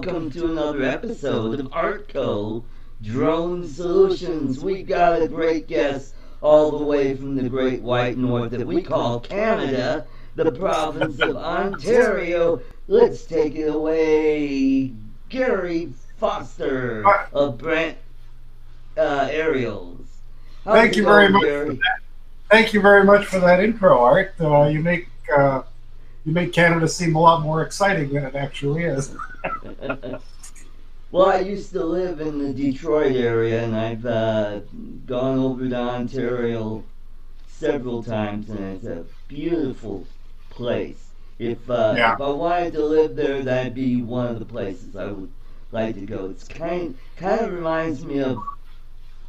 welcome to another episode of ArtCo Drone Solutions. We got a great guest all the way from the great white north that we call Canada, the province of Ontario. Let's take it away, Gary Foster of Brant Aerials. Thank you very much for that. Thank you very much for that intro, Art. You make Canada seem a lot more exciting than it actually is. Well, I used to live in the Detroit area, and I've gone over to Ontario several times, and it's a beautiful place. If I wanted to live there, that'd be one of the places I would like to go. It's kind of reminds me of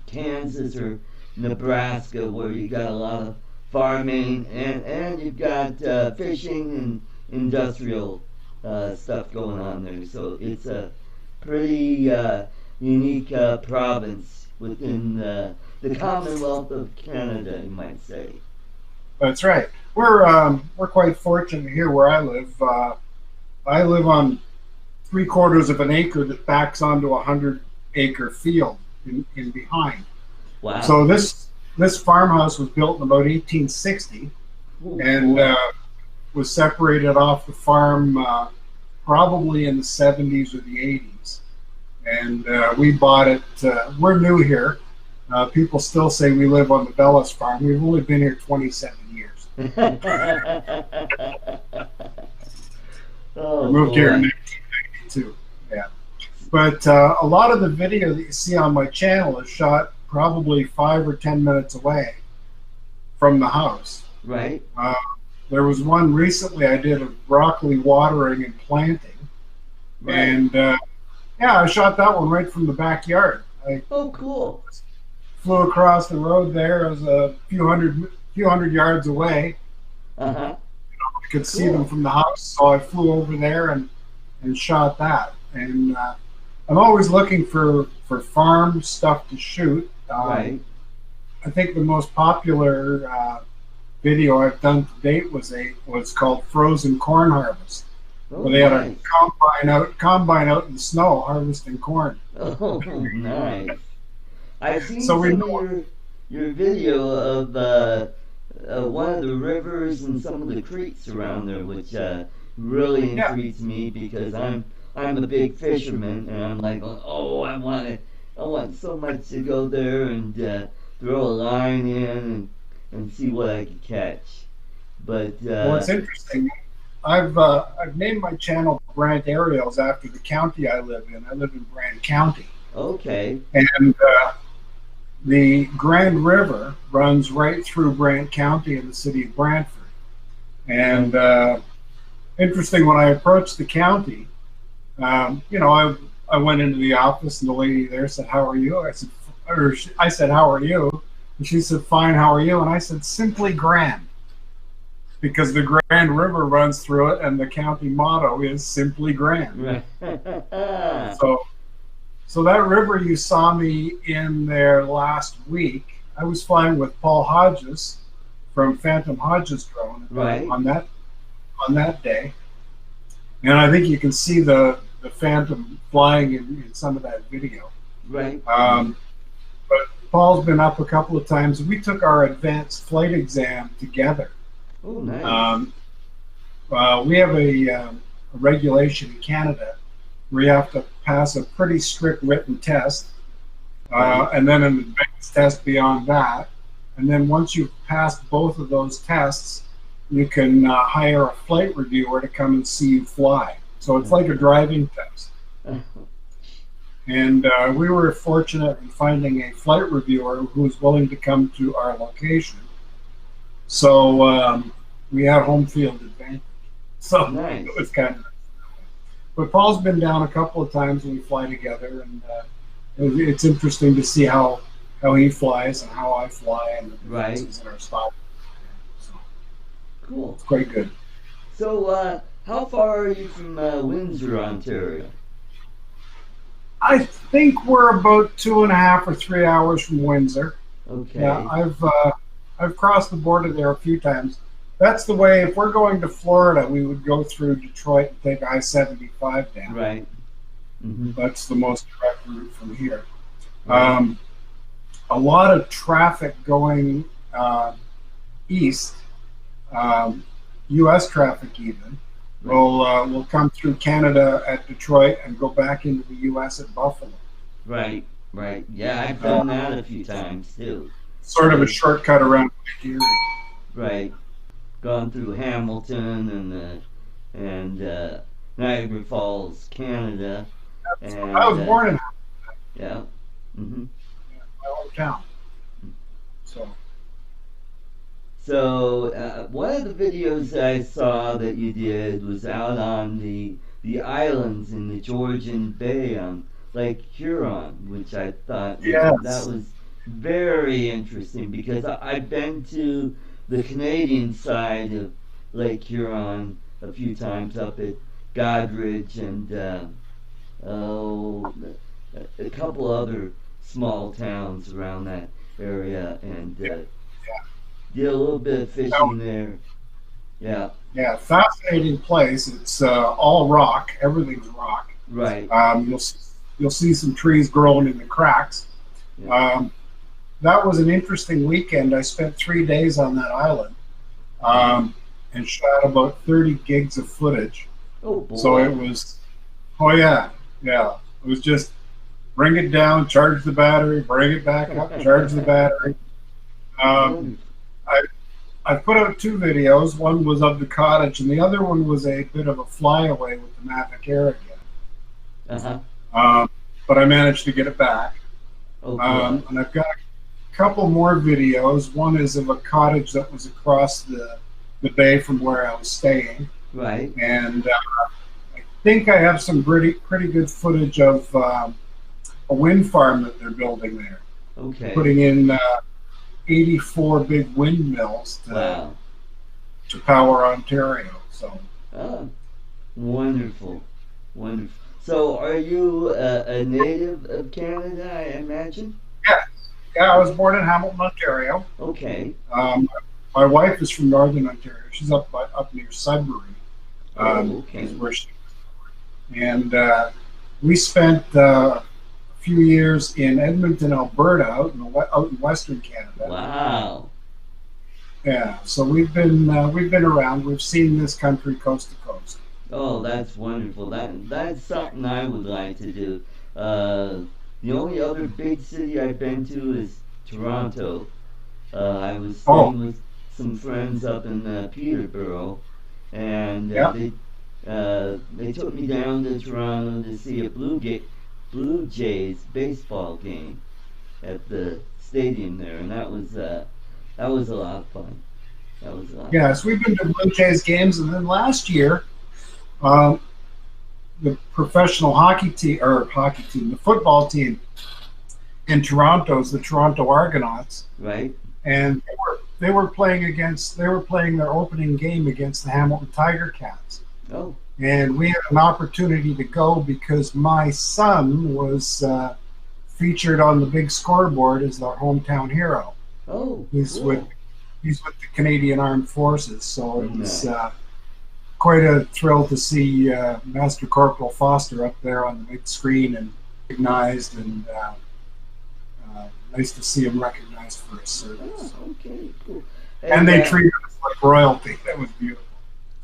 Kansas or Nebraska, where you got a lot of farming and you've got fishing and industrial stuff going on there. So it's a pretty unique province within the Commonwealth of Canada, you might say. That's right. We're quite fortunate here where I live. I live on 3/4 of an acre that backs onto a 100-acre field in behind. Wow. So this farmhouse was built in about 1860 and was separated off the farm probably in the 70s or the 80s. And we bought it. We're new here. People still say we live on the Bellis farm. We've only been here 27 years. Oh, we moved boy. here in 1992. Yeah. But a lot of the video that you see on my channel is shot probably 5 or 10 minutes away from the house. Right. There was one recently I did of broccoli watering and planting. Right. And I shot that one right from the backyard. Oh, cool. Flew across the road there. It was a few hundred yards away. Uh-huh. I could see them from the house, so I flew over there and shot that. And I'm always looking for farm stuff to shoot. Right. I think the most popular video I've done to date was called Frozen Corn Harvest. Oh, where they had nice. a combine out in the snow harvesting corn. Oh, nice. I've seen So some of your video of one of the rivers and some of the creeks around there, which really intrigues me because I'm a big fisherman, and I'm like, oh, I want so much to go there and throw a line in and see what I can catch. But Well, it's interesting. I've named my channel Brant Aerials after the county I live in. I live in Brant County. Okay. And the Grand River runs right through Brant County in the city of Brantford. And interesting, when I approached the county, I went into the office and the lady there said, "How are you?" I said, "How are you?" And she said, "Fine, how are you?" And I said, "Simply grand," because the Grand River runs through it and the county motto is Simply Grand. Right. So that river you saw me in there last week, I was flying with Paul Hodges from Phantom Hodges Drone Right. on that day. And I think you can see the Phantom flying in some of that video. Right. But Paul's been up a couple of times. We took our advanced flight exam together. Oh, nice. We have a regulation in Canada where you have to pass a pretty strict written test, and then an advanced test beyond that. And then once you've passed both of those tests, you can hire a flight reviewer to come and see you fly. So it's like a driving test. And we were fortunate in finding a flight reviewer who was willing to come to our location. So we had home field advantage. So Nice. it was kind of. But Paul's been down a couple of times when we fly together, and it's interesting to see how he flies and how I fly and the differences in our style. So Cool. it's quite good. So, how far are you from Windsor, Ontario? I think we're about 2.5 or 3 hours from Windsor. Okay. Yeah, I've crossed the border there a few times. That's the way. If we're going to Florida, we would go through Detroit and take I-75 down. Right. Mm-hmm. That's the most direct route from here. Right. A lot of traffic going east, um, U.S. traffic even, Right. will come through Canada at Detroit and go back into the U.S. at Buffalo. Right. Right. Yeah, I've Uh, done that a few times too. Sort of a Like, shortcut around Lake Erie. right. Gone through Hamilton and Niagara Falls, Canada, I and was born in yeah. Mm-hmm. my hometown, so So one of the videos I saw that you did was out on the islands in the Georgian Bay on Lake Huron, which I thought that yes, was very interesting because I've been to the Canadian side of Lake Huron a few times up at Godrich and oh, a couple other small towns around that area and yeah, did a little bit of yeah. fishing there. Yeah, Fascinating place. It's all rock. Everything's rock. right. Um, you'll you'll see some trees growing in the cracks. Yeah. That was an interesting weekend. I spent 3 days on that island Uh-huh. and shot about 30 gigs of footage. Oh So it boy. was, oh yeah, yeah. It was just bring it down, charge the battery, bring it back up, charge the battery. Um, Wonderful. I I put out two videos. One was of the cottage, and the other one was a bit of a flyaway with the Mavic Air again. Uh-huh. Um, but I managed to get it back. Oh good. And I've got a couple more videos. One is of a cottage that was across the bay from where I was staying, Right. and I think I have some pretty good footage of a wind farm that they're building there, Okay. putting in 84 big windmills Wow. to power Ontario. So Oh, wonderful. Wonderful. So are you a native of Canada, I imagine? yeah, yeah. I was born in Hamilton, Ontario. Okay. Um, my wife is from Northern Ontario. She's up near Sudbury, Oh, is okay. where she. And we spent a few years in Edmonton, Alberta, out in Western Canada. Wow. Yeah, so we've been around. We've seen this country coast to coast. Oh, that's wonderful. That's something I would like to do. Uh, the only other big city I've been to is Toronto. I was Oh, staying with some friends up in Peterborough, and yeah. they took me down to Toronto to see a Blue Jays baseball game at the stadium there, and that was a lot of fun. That was a lot of Yes, fun. we've been to Blue Jays games, and then last year, um, the professional hockey team, the football team in Toronto is the Toronto Argonauts, Right? and they were playing their opening game against the Hamilton Tiger Cats, Oh, and we had an opportunity to go because my son was featured on the big scoreboard as our hometown hero. oh, He's with cool. he's with the Canadian Armed Forces, so it was Nice. quite a thrill to see Master Corporal Foster up there on the big screen and recognized, and nice to see him recognized for his Oh, service. okay, cool. And Hey, they treated us like royalty. That was beautiful.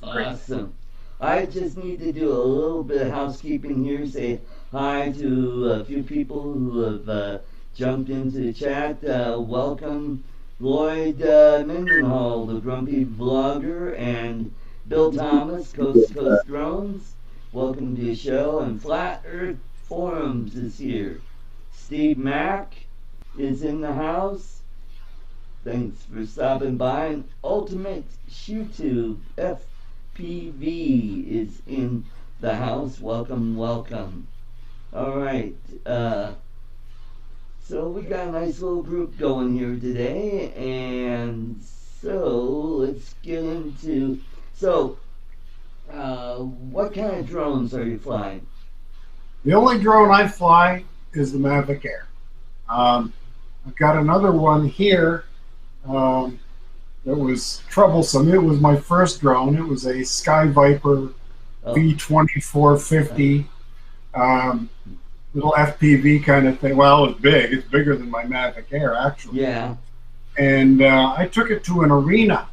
It was great. awesome. I just need to do a little bit of housekeeping here. Say hi to a few people who have jumped into the chat. Welcome, Lloyd Mendenhall, the grumpy vlogger, and Bill Thomas, Coast to Coast Drones. Welcome to the show. And Flat Earth Forums is here. Steve Mack is in the house. Thanks for stopping by. And Ultimate ShoeTube FPV is in the house. Welcome, welcome. All right. So we got a nice little group going here today, and so let's get into. So, what kind of drones are you flying? The only drone I fly is the Mavic Air. I've got another one here um, that was troublesome. It was my first drone. It was a Sky Viper Oh, V2450 um, little FPV kind of thing. Well, it's big. It's bigger than my Mavic Air, actually. Yeah. And I took it to an arena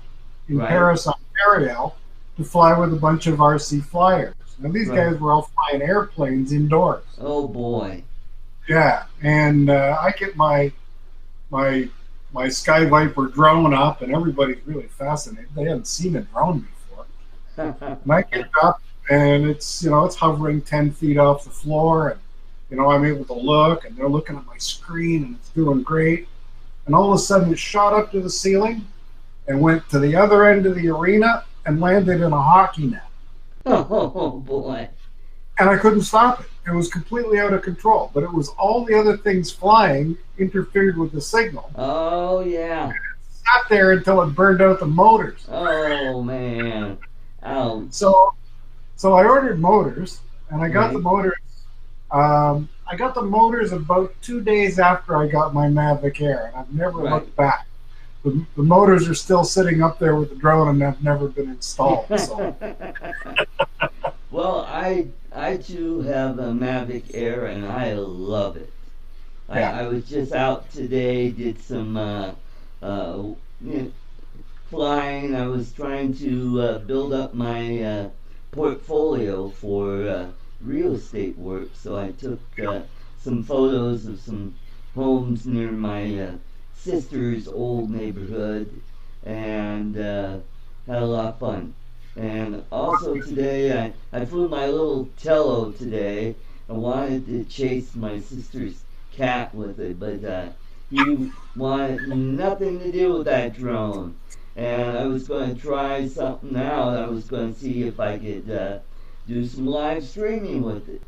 in Right. Paris, Ontario, to fly with a bunch of RC flyers. Now, these Right. guys were all flying airplanes indoors. Oh boy. Yeah, and I get my my Sky Viper drone up, and everybody's really fascinated. They hadn't seen a drone before. And I get up, and it's it's hovering 10 feet off the floor, and I'm able to look, and they're looking at my screen, and it's doing great. And all of a sudden, it shot up to the ceiling, and went to the other end of the arena, and landed in a hockey net. Oh boy. And I couldn't stop it. It was completely out of control. But it was all the other things flying interfered with the signal. Oh yeah. It sat there until it burned out the motors. Oh man. Ouch. So I ordered motors, and I got Right. the motors. I got the motors about 2 days after I got my Mavic Air, and I've never Right. looked back. The motors are still sitting up there with the drone, and have never been installed. So. Well, I too have a Mavic Air and I love it. Yeah. I was just out today, did some you know, flying. I was trying to build up my portfolio for real estate work, so I took some photos of some homes near my sister's old neighborhood and had a lot of fun. And also today, I flew my little Tello today. I wanted to chase my sister's cat with it, but he wanted nothing to do with that drone. And I was going to try something out. I was going to see if I could do some live streaming with it.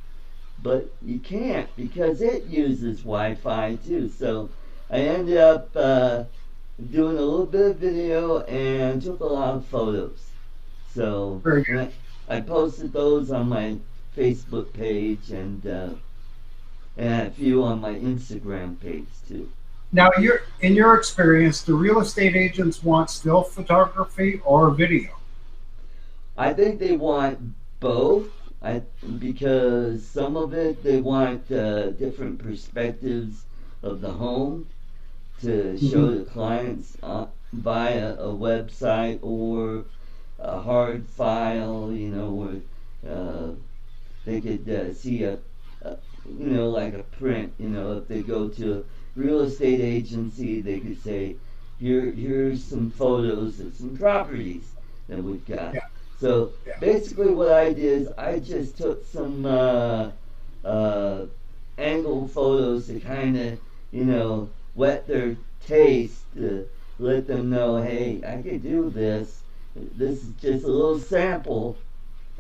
But you can't because it uses Wi-Fi too. So I ended up doing a little bit of video and took a lot of photos. So Very good. I posted those on my Facebook page and a few on my Instagram page too. Now, in your experience, do real estate agents want still photography or video? I think they want both. Because some of it they want different perspectives of the home to show the clients via a website or a hard file, where they could see like a print. If they go to a real estate agency, they could say, here's some photos of some properties that we've got. Yeah. So Yeah. basically, what I did is I just took some angle photos to kind of, whet their taste to let them know, hey, I could do this. This is just a little sample,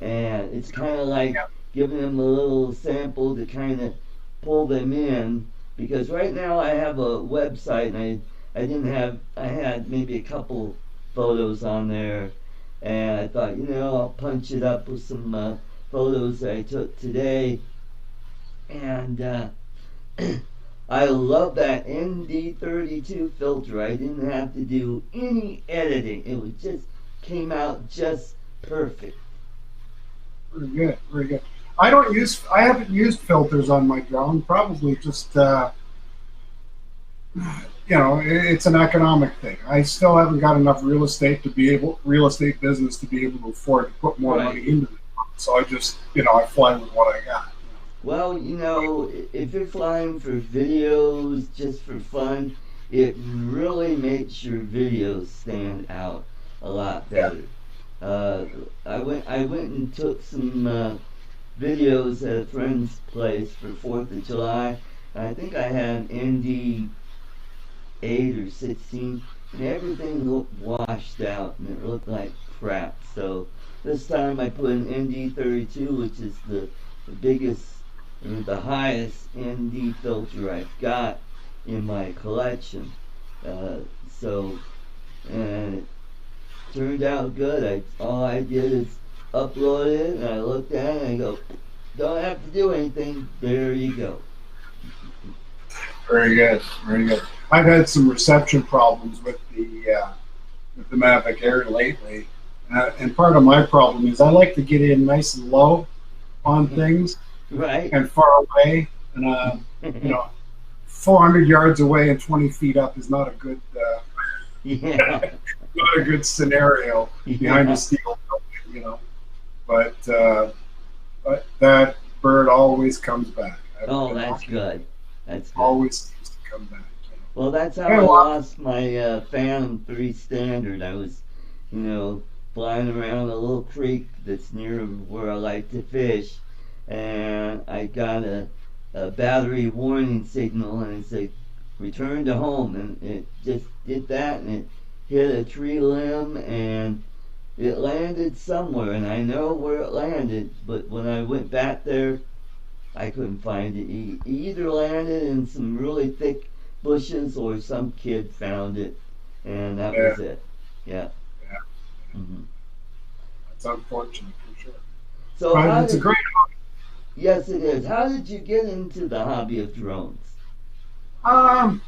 and it's kind of like giving them a little sample to kind of pull them in. Because right now I have a website, and I had maybe a couple photos on there, and I thought, I'll punch it up with some photos that I took today, and I love that ND32 filter. I didn't have to do any editing. It was just came out just perfect. Very good, very good. I haven't used filters on my drone. Probably just it's an economic thing. I still haven't got enough real estate business to be able to afford to put more money into it. So I just I fly with what I got. Well, if you're flying for videos just for fun, it really makes your videos stand out a lot better. I went and took some videos at a friend's place for 4th of July. I think I had an ND 8 or 16, and everything looked washed out and it looked like crap. So this time I put an ND32, which is the biggest and the highest ND filter I've got in my collection. And it turned out good. All I did is upload it, and I looked at it, and I go, don't have to do anything. There you go. Very good, very good. I've had some reception problems with the Mavic Air lately, and part of my problem is I like to get in nice and low on things, Right. and far away, and you know, 400 yards away and 20 feet up is not a good Yeah. not a good scenario behind a Yeah. steel building, you know. But that bird always comes back. I've Oh, been that's lucky; good. That's good. always seems to come back. Well, that's You how know. I And lost my Phantom 3 Standard. I was, you know, flying around a little creek that's near where I like to fish, and I got a battery warning signal, and it said, return to home. And it just did that, and it hit a tree limb, and it landed somewhere, and I know where it landed, but when I went back there, I couldn't find it. He either landed in some really thick bushes or some kid found it, and that yeah, was it. Yeah. yeah, hmm it's unfortunate for sure. So But how it's a did? great. Yes, it is. How did you get into the hobby of drones? Um,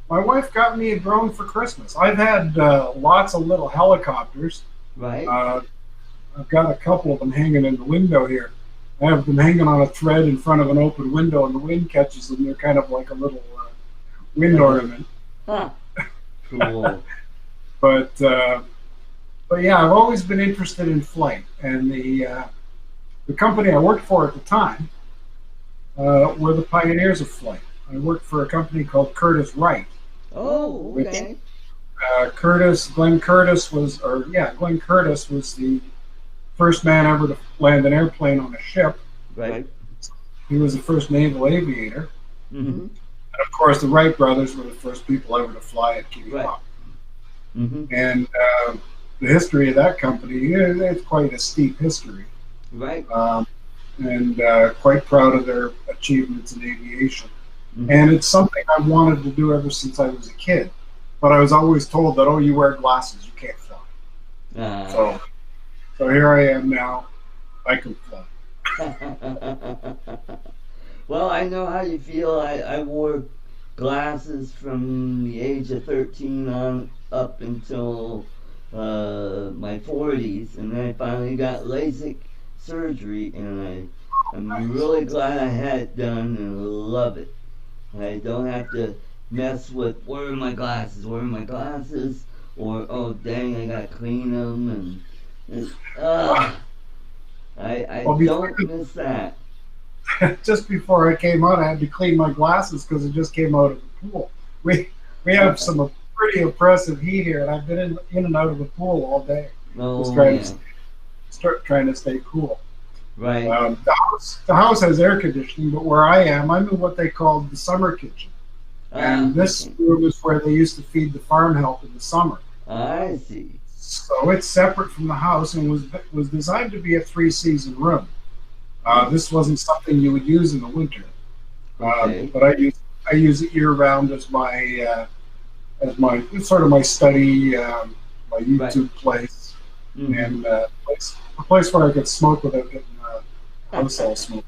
my wife got me a drone for Christmas. I've had lots of little helicopters. Right. Uh, I've got a couple of them hanging in the window here. I have them hanging on a thread in front of an open window, and the wind catches them. They're kind of like a little wind Like a ornament. huh. Cool. But but yeah, I've always been interested in flight, and the company I worked for at the time were the pioneers of flight. I worked for a company called Curtiss Wright, Oh, which okay. Glenn Curtiss was the first man ever to land an airplane on a ship. Right. He was the first naval aviator. Mm-hmm. And of course, the Wright brothers were the first people ever to fly at Kitty Right. Hawk. Mm-hmm. And the history of that company, yeah, it's quite a steep history. Right. Um, and quite proud of their achievements in aviation. Mm-hmm. And it's something I've wanted to do ever since I was a kid. But I was always told that, oh, you wear glasses, you can't fly. Uh. So here I am now. I can fly. Well, I know how you feel. I wore glasses from the age of 13 on up until my 40s, and then I finally got LASIK surgery, and I'm really glad I had it done and love it. I don't have to mess with where are my glasses, or oh dang, I gotta clean them, and I Well, don't miss that. just before I came out, I had to clean my glasses because it just came out of the pool. We have some pretty oppressive heat here, and I've been in and out of the pool all day, just Oh trying yeah, to trying to stay cool. right. The house has air conditioning, but where I am, I'm in what they call the summer kitchen, and this Okay. room is where they used to feed the farm help in the summer. I see. So it's separate from the house and was designed to be a three-season room. This wasn't something you would use in the winter, Okay. but I use it year round as my it's sort of my study, my Right. YouTube place, Mm-hmm. and a place where I could smoke without getting house all smoke.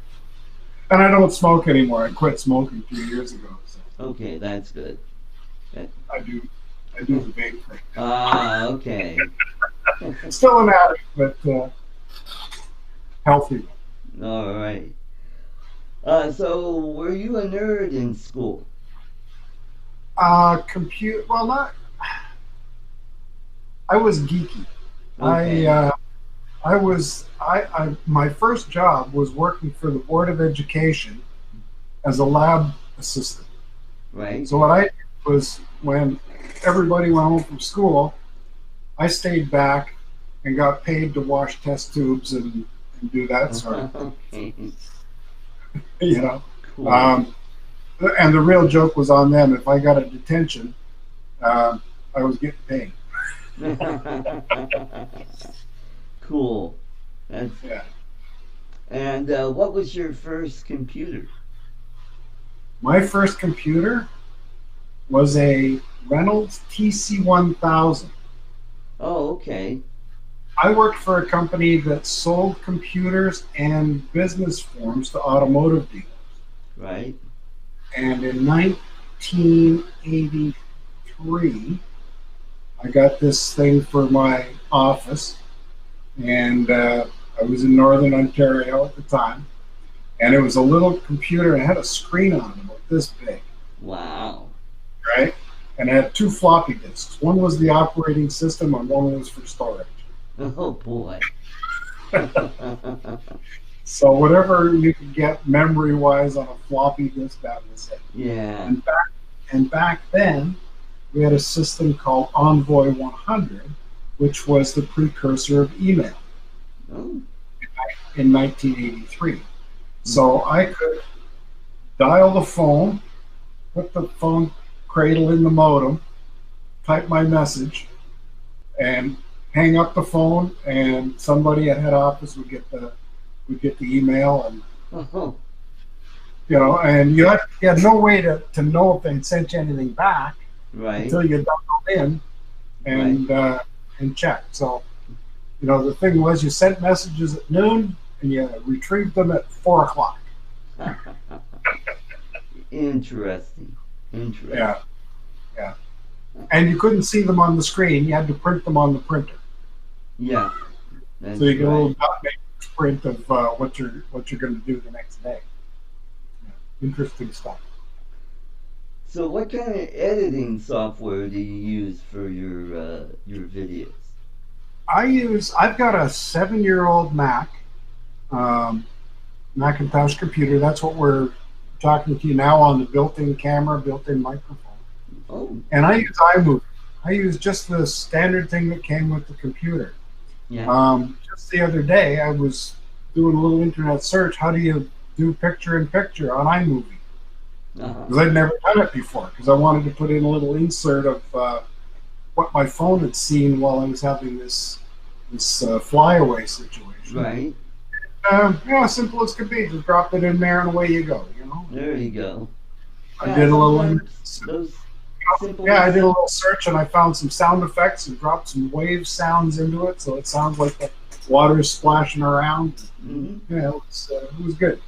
And I don't smoke anymore. I quit smoking 2 years ago, so Okay, that's good. That, I do I do the vape thing. okay. Still an addict, but healthy. All right. So were you a nerd in school? Compute. Well, not. I was geeky. I Okay. my first job was working for the Board of Education as a lab assistant. Right. So what I did was when everybody went home from school, I stayed back and got paid to wash test tubes and do that sort of thing. Okay. You know, Cool. um, and the real joke was on them. If I got a detention, I was getting paid. Cool. That's Yeah. and what was your first computer? My first computer was a Reynolds TC 1000. Oh, okay. I worked for a company that sold computers and business forms to automotive dealers. Right. And in 1983, I got this thing for my office, and I was in Northern Ontario at the time. and it was a little computer. It had a screen on it about this big, Wow. right? And it had two floppy disks. One was the operating system, and one was for storage. Oh boy. So whatever you could get memory-wise on a floppy disk, that was it. Yeah. And back then, we had a system called Envoy 100, which was the precursor of email Oh. in 1983. So I could dial the phone, put the phone cradle in the modem, type my message, and hang up the phone, and somebody at head office would get the email, and Oh. and you had no way to know if they'd sent you anything back Right. until you dialed in and Right. and checked. So the thing was, you sent messages at noon and you retrieved them at 4 o'clock. Interesting. Interesting. Yeah, yeah. And you couldn't see them on the screen. You had to print them on the printer. Yeah. That's So you get a little right. dot matrix print of what you're going to do the next day. Yeah. Interesting stuff. So, what kind of editing software do you use for your videos? I've got a 7-year-old Mac, um, Macintosh computer. That's what we're talking to you now on, the built-in camera, built-in microphone. Oh. And I use iMovie. I use just the standard thing that came with the computer. Yeah. Just the other day, I was doing a little internet search. How do you do picture-in-picture on iMovie? Uh-huh. Because I'd never done it before. Because I wanted to put in a little insert of what my phone had seen while I was having this flyaway situation. Right. Simple as could be. Just drop it in there and away you go. There you go. I Yeah. did a little. Sometimes those simple. Yeah, I did a little search and I found some sound effects and dropped some wave sounds into it, so it sounds like the water's splashing around. Hmm. Yeah, it was good.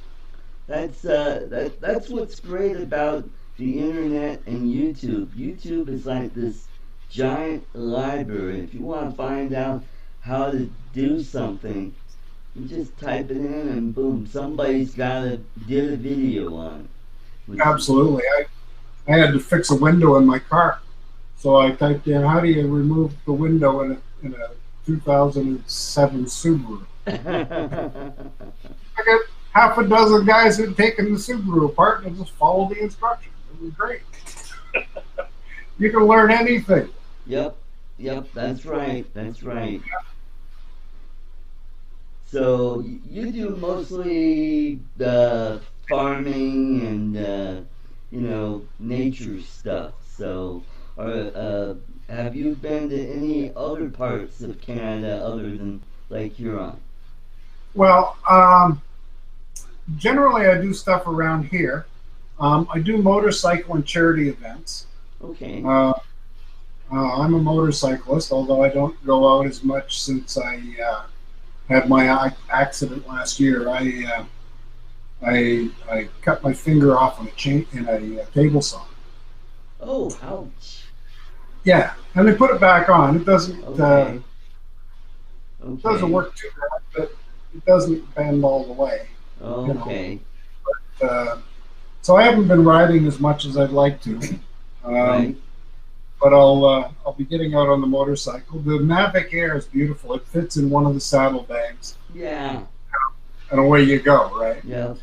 That's what's great about the internet and YouTube. YouTube is like this giant library. If you want to find out how to do something, you just type it in and boom, somebody's did a video on it. Which is, Absolutely. I had to fix a window in my car, so I typed in, "How do you remove the window in a 2007 Subaru?" I got half a dozen guys who'd taken the Subaru apart and just followed the instructions. It was great. You can learn anything. Yep, yep, that's right, that's right. So you do mostly farming and nature stuff. So, have you been to any other parts of Canada other than Lake Huron? Well, generally I do stuff around here. I do motorcycle and charity events. Okay. I'm a motorcyclist, although I don't go out as much since I had my accident last year. I cut my finger off on a table saw. Oh, ouch. Yeah, and they put it back on. It Okay. doesn't Okay. work too bad, but it doesn't bend all the way. Okay. Uh, so I haven't been riding as much as I'd like to. Right. But I'll be getting out on the motorcycle. The Mavic Air is beautiful. It fits in one of the saddlebags, Yeah. and away you go, right? Yeah.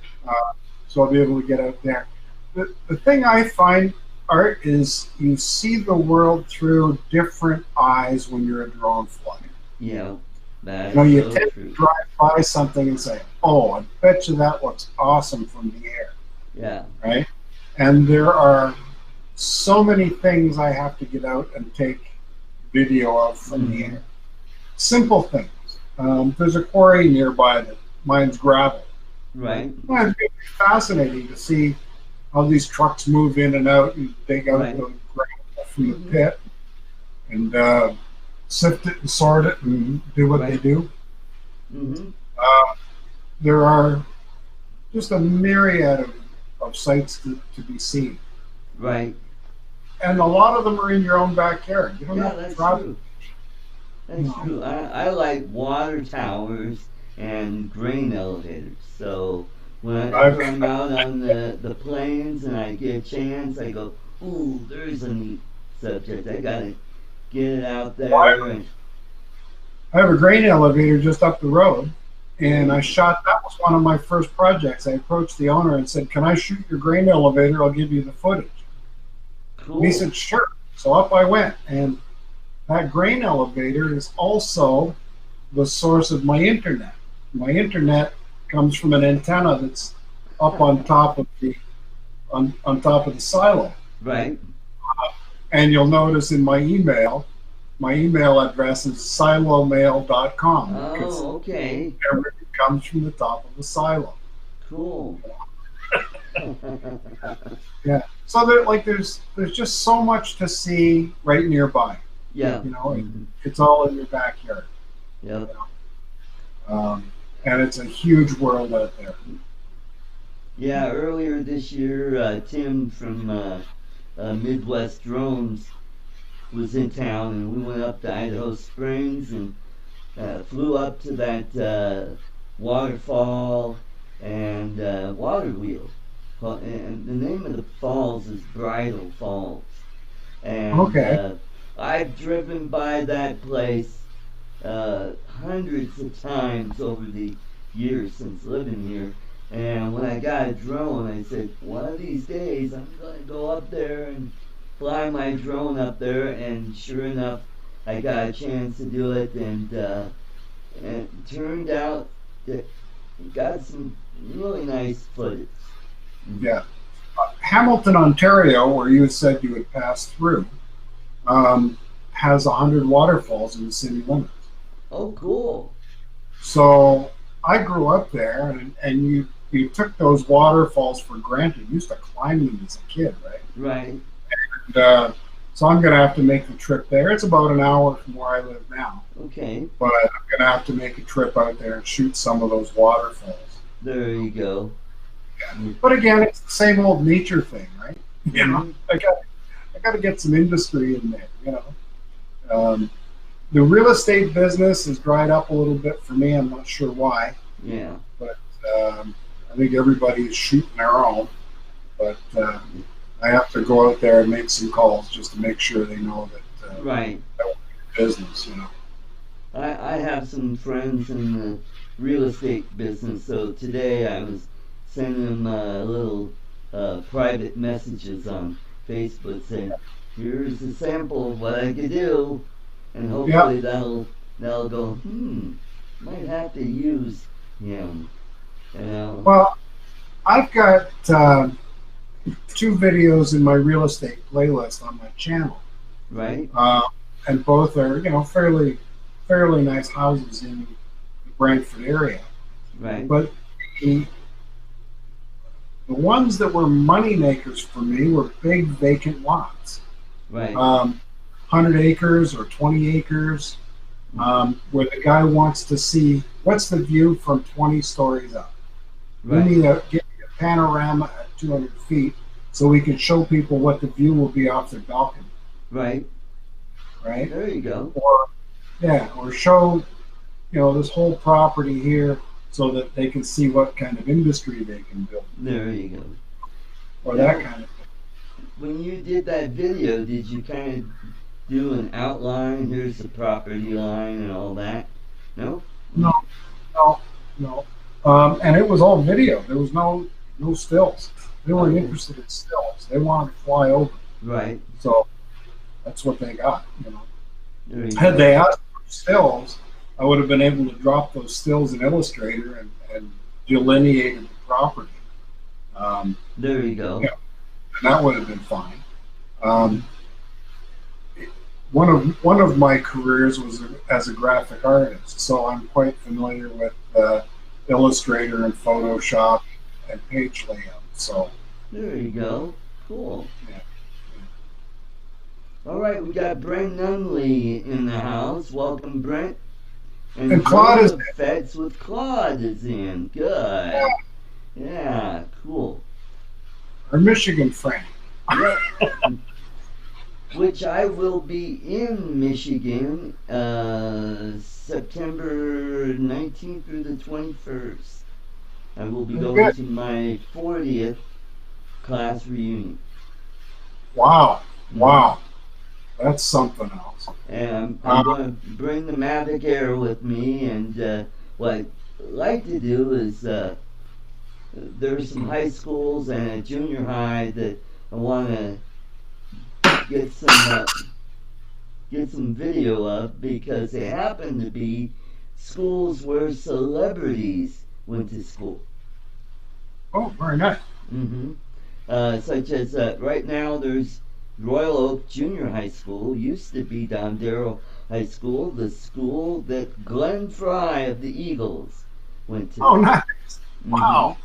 So I'll be able to get out there. The thing I find, Art, is you see the world through different eyes when you're a drone flyer. Yeah. That You is so tend to true. drive by something and say, "Oh, I bet you that looks awesome from the air," Yeah. right? And there are so many things I have to get out and take video of from the Mhm. air. Simple things. There's a quarry nearby that mines gravel. Right. Well, it's really fascinating to see how these trucks move in and out and dig out Right. the gravel from the Mhm. pit and sift it and sort it and do what they Right. do. Mhm. Uh, there are just a myriad of sites to be seen. Right. And a lot of them are in your own backyard. You don't Yeah, have to that's travel. true. You That's know. true. I like water towers and grain elevators. So Whenever I'm out on the plains and I get a chance, I go, ooh, there's a neat subject. I gotta get it out there. And I have a grain elevator just up the road, and I oh, shot. That was one of my first projects. I approached the owner and said, "Can I shoot your grain elevator? I'll give you the footage." And he cool. said, "Sure." So up I went, and that grain elevator is also the source of my internet. My internet comes from an antenna that's up on top of the on top of the silo. Right. And you'll notice in my email address is silomail.com because Oh, okay. everything comes from the top of the silo. Cool. Yeah. So there's just so much to see right nearby. Yeah. You know, Mm-hmm. it's all in your backyard. Yep. You know? And it's a huge world out there. Yeah, earlier this year, Tim from Midwest Drones was in town, and we went up to Idaho Springs and flew up to that waterfall and water wheel. And the name of the falls is Bridal Falls. And Okay. I've driven by that place hundreds of times over the years since living here. And when I got a drone, I said, one of these days I'm going to go up there and fly my drone up there. And sure enough, I got a chance to do it. And it turned out that we got some really nice footage. Yeah. Hamilton, Ontario, where you said you would pass through, has 100 waterfalls in the city limits. Oh, cool. So I grew up there, and you took those waterfalls for granted. You used to climb them as a kid, right? Right. And, so I'm going to have to make the trip there. It's about an hour from where I live now, Okay. but I'm going to have to make a trip out there and shoot some of those waterfalls. There you go. But again, it's the same old nature thing, right? You know, Mm-hmm. I got to get some industry in there. You know, the real estate business has dried up a little bit for me. I'm not sure why, Yeah. but I think everybody's shooting their own. But I have to go out there and make some calls just to make sure they know Right. that we're in business. You know. I have some friends in the real estate business, so today I was sending them little private messages on Facebook saying, "Here's a sample of what I could do," and Yeah. hopefully that'll go. Might have to use him. You know. Well, I've got two videos in my real estate playlist on my channel, Right. uh, and both are fairly nice houses in the Brantford area. Right. But the the ones that were money makers for me were big vacant lots, Right. 100 acres or 20 acres, where the guy wants to see what's the view from 20 stories up. We Right. need to get a panorama at 200 feet so we can show people what the view will be off their balcony, Right. right? There you go. Or yeah, or show this whole property here so that they can see what kind of industry they can build, There you go. or Now, that kind of thing. when you did that video, did you kind of do an outline? Here's the property line and all that. No. No, no, no. And it was all video. There was no stills. They weren't Okay. interested in stills. They wanted to fly over. Right. So that's what they got. There you Had go. they asked for stills, I would have been able to drop those stills in Illustrator and delineated the property. There you go. Yeah, and that would have been fine. Um, one of my careers was as a graphic artist, so I'm quite familiar with Illustrator and Photoshop and page layout. So There you go. Cool. yeah. All right, we got Brent Nunley in the house. Welcome, Brent. And And Claude is Joseph Fetz with Claude is in. Good. Yeah, cool. our Michigan friend. Yep. Which I will be in Michigan September 19th through the 21st. I will be Very going good. to my 40th class reunion. Wow. Hmm. Wow. That's something else. And I'm Uh, going to bring the Mavic Air with me. And what I'd like to do is there's some high schools and a junior high that I want to get some uh, get some video of because they happen to be schools where celebrities went to school. oh, very nice. Hmm. Such as right now, there's Royal Oak Junior High School, used to be Dondero High School, the school that Glenn Fry of the Eagles went to. Oh, nice. Hmm. Wow.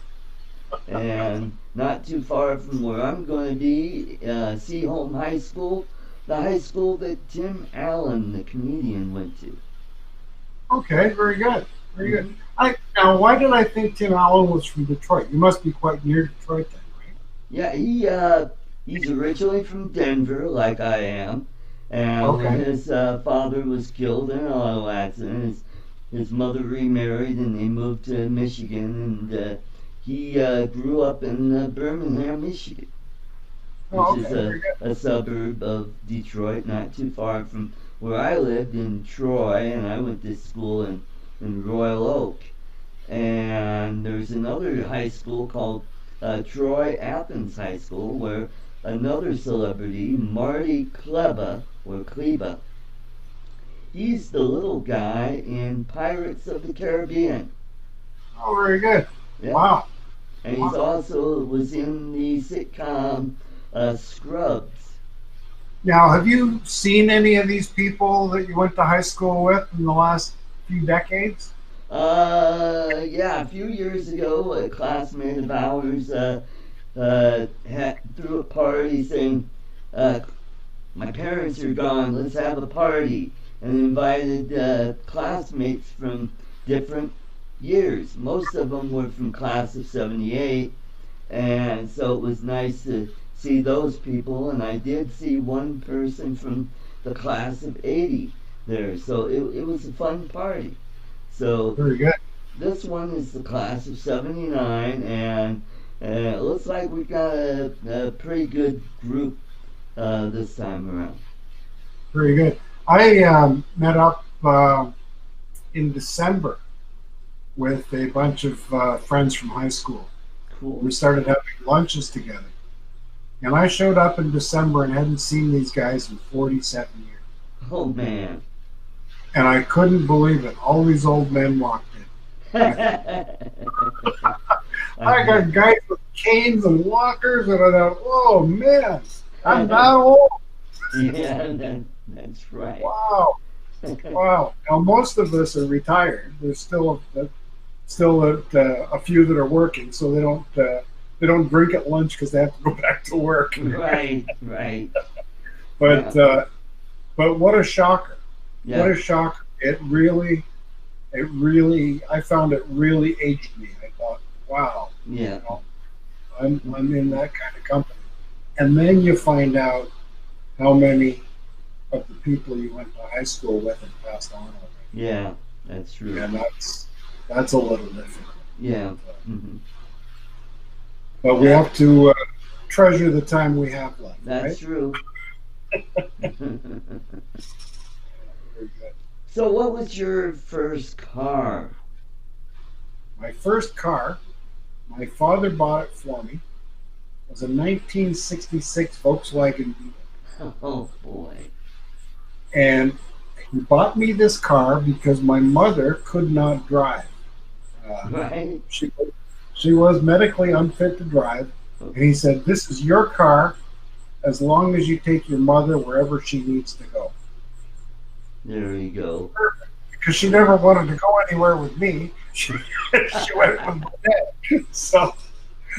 And not too far from where I'm going to be, Seaholm High School, the high school that Tim Allen, the comedian, went to. Okay, very good. Very good. Hmm. Now, why did I think Tim Allen was from Detroit? You must be quite near Detroit then, right? Yeah, he's originally from Denver, like I am, and when Okay. his father was killed in an auto accident, his mother remarried and they moved to Michigan, and he grew up in Birmingham, Michigan, which Oh, is okay, very good. a suburb of Detroit, not too far from where I lived in Troy, and I went to school in Royal Oak. And there's another high school called Troy Athens High School where another celebrity, Marty Kleba, he's the little guy in Pirates of the Caribbean. Oh, very good. Yep. Wow. And he's Wow. also was in the sitcom Scrubs. Now, have you seen any of these people that you went to high school with in the last few decades? Yeah, a few years ago, a classmate of ours threw a party saying, uh, my parents are gone, let's have a party, and invited classmates from different years. Most of them were from class of 78, and so it was nice to see those people, and I did see one person from the class of 80 there, so it was a fun party. So Very good. this one is the class of 79, and it looks like we got a pretty good group this time around. Very good. I met up in December with a bunch of friends from high school. We Cool. started having lunches together. And I showed up in December and hadn't seen these guys in 47 years. Oh man. And I couldn't believe it. All these old men walked in. I I got guys with canes and walkers, and I thought, oh man, I'm that old. Yeah, that's right. Wow, wow. Now most of us are retired. There's still a few that are working, so they don't drink at lunch because they have to go back to work. Right, right. Yeah, but but what a shocker! What yeah, a shocker! It really, I found it really aged me. I thought, wow, yeah. you know, I'm in that kind of company. And then you find out how many of the people you went to high school with have passed on already. Yeah, that's true. And that's a little difficult. Yeah. But, Hmm. but we Yeah, have to treasure the time we have left, that's right? true. Very good. So, what was your first car? My first car, my father bought it for me, was a 1966 Volkswagen Beetle. Oh boy. And he bought me this car because my mother could not drive. Uh, Right? she, she was medically unfit to drive. And he said, this is your car as long as you take your mother wherever she needs to go. There you go. Because she never wanted to go anywhere with me. She went with my dad.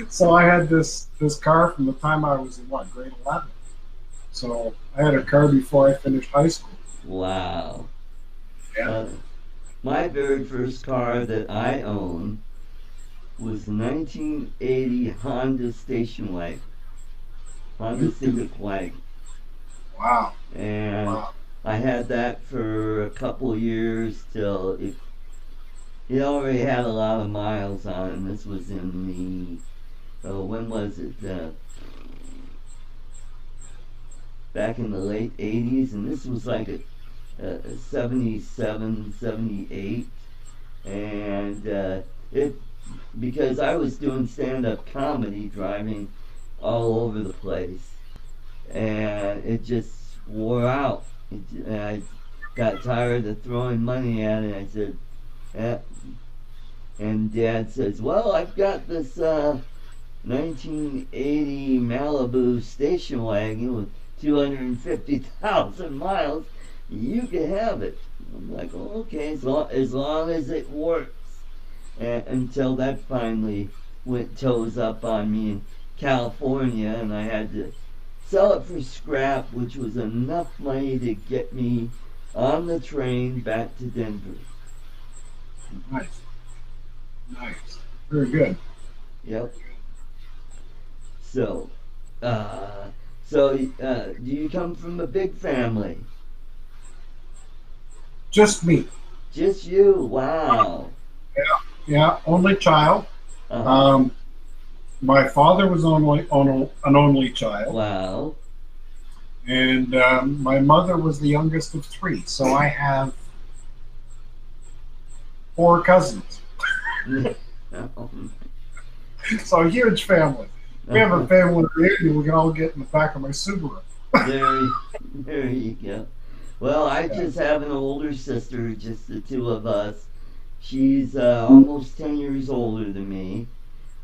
So I had this car from the time I was in what, grade 11. So I had a car before I finished high school. Wow. Yeah. Uh, my very first car that I owned was a 1980 Honda station wagon, Honda Civic wagon, Wow. and Wow. I had that for a couple years till it It already had a lot of miles on it, and this was in when was it? Back in the late 80s, and this was like a 77, 78. And it because I was doing stand-up comedy driving all over the place, and it just wore out. And I got tired of throwing money at it. I said, eh. And Dad says, "Well, I've got this 1980 Malibu station wagon with 250,000 miles. You can have it." I'm like, "Oh, okay, as long as it works." Until that finally went toes up on me in California, and I had to sell it for scrap, which was enough money to get me on the train back to Denver. Nice, nice, very good. Yep. So, uh, do you come from a big family? Just me. Just you? Wow. Yeah, yeah, only child. Uh huh. Um, my father was an only child, Wow. and my mother was the youngest of three. So I have four cousins. So a huge family. We have a family reunion. We can all get in the back of my Subaru. there, there you go. Well, I Yeah. just have an older sister, just the two of us. She's almost 10 years older than me.